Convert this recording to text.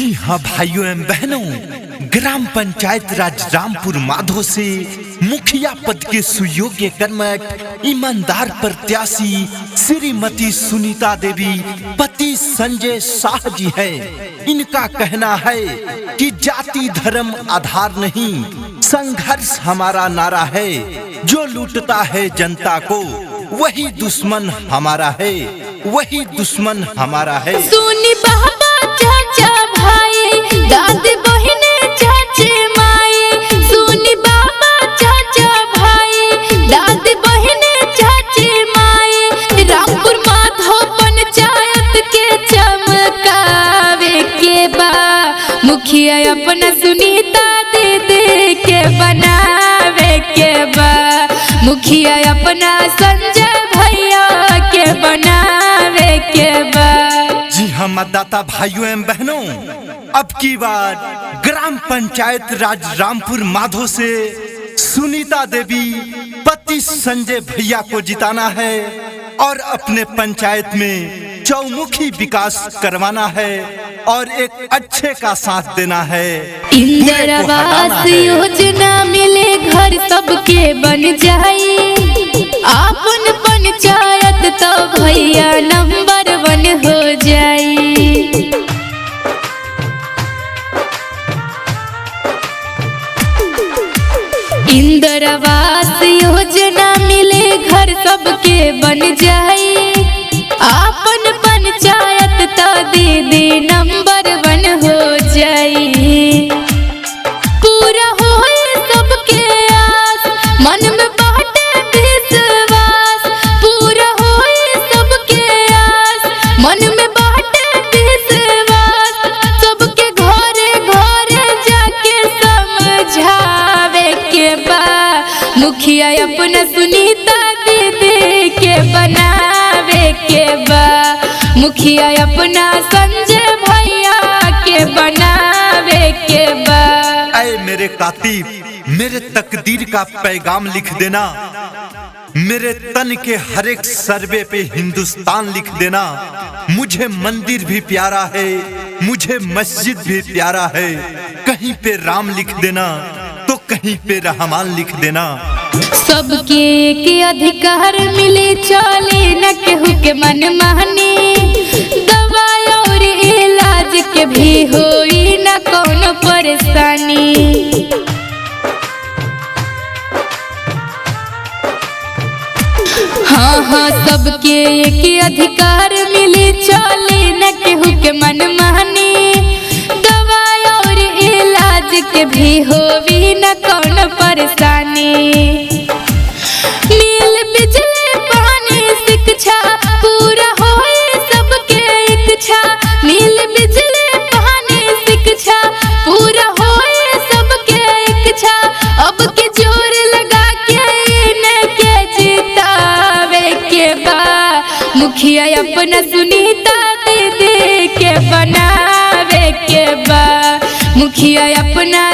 जी हाँ भाइयों एवं बहनों, ग्राम पंचायत राज रामपुर माधो से मुखिया पद के सुयोग्य कर्मठ ईमानदार प्रत्याशी श्रीमती सुनीता देवी पति संजय शाह जी है। इनका कहना है कि जाति धर्म आधार नहीं, संघर्ष हमारा नारा है। जो लूटता है जनता को वही दुश्मन हमारा है, वही दुश्मन हमारा है। सुनी बाबा चाचा भाई दादी बहने चाचे माई, सुनी बाबा चाचा भाई दादी बहने चाचे माई, रामपुर माधो पंचायत के चमकावे के बा, मुखिया अपना सुनीता दीदी के बनावे के बा, मुखिया अपना संजय भैया के बनावे के बा। जी हाँ मतदाता भाइयों एवं बहनों, अब की बार ग्राम पंचायत राज रामपुर माधो से सुनीता देवी पति संजय भैया को जिताना है और अपने पंचायत में चौमुखी विकास करवाना है और एक अच्छे का साथ देना है। इंदिरा आवास योजना मिले घर सबके बन जाए, आपन पंचायत तो भैया नंबर 1 हो जाए। इंदिरा आवास योजना मिले घर सबके बन जाए, आपन पंचायत तो दीदी नंबर 1 हो जाए। पूरा होए सबके आस, मन में बाटे विश्वास, पूरा होए सबके आस, मन में बाटे विश्वास, सबके घरे घरे जाके समझावे के बा, मुखिया अपना सुनीता दीदी के बनावे के बा, मुखिया अपना संजय भैया के बनावे के बा। ऐ मेरे कातिब, मेरे तकदीर का पैगाम लिख देना, मेरे तन के हर एक सर्वे पे हिंदुस्तान लिख देना। मुझे मंदिर भी प्यारा है, मुझे मस्जिद भी प्यारा है, कहीं पे राम लिख देना तो कहीं पे रहमान लिख देना। सबके के अधिकार मिले, चले न केहू के मन माने, दवाई और इलाज के भी होई न कोनो परेशानी। हाँ सबके के अधिकार मिले, चले न केहू के मन माने, दवाई और इलाज के भी होई न कोनो परेशानी। नील बिजली पानी शिक्षा पूरा होए सबके इच्छा, नील बिजली पानी शिक्षा पूरा होए सबके इच्छा, अब के जोर लगा के इनके जितावे के बा, मुखिया अपना सुनीता दीदी के बनावे के बा, मुखिया अपना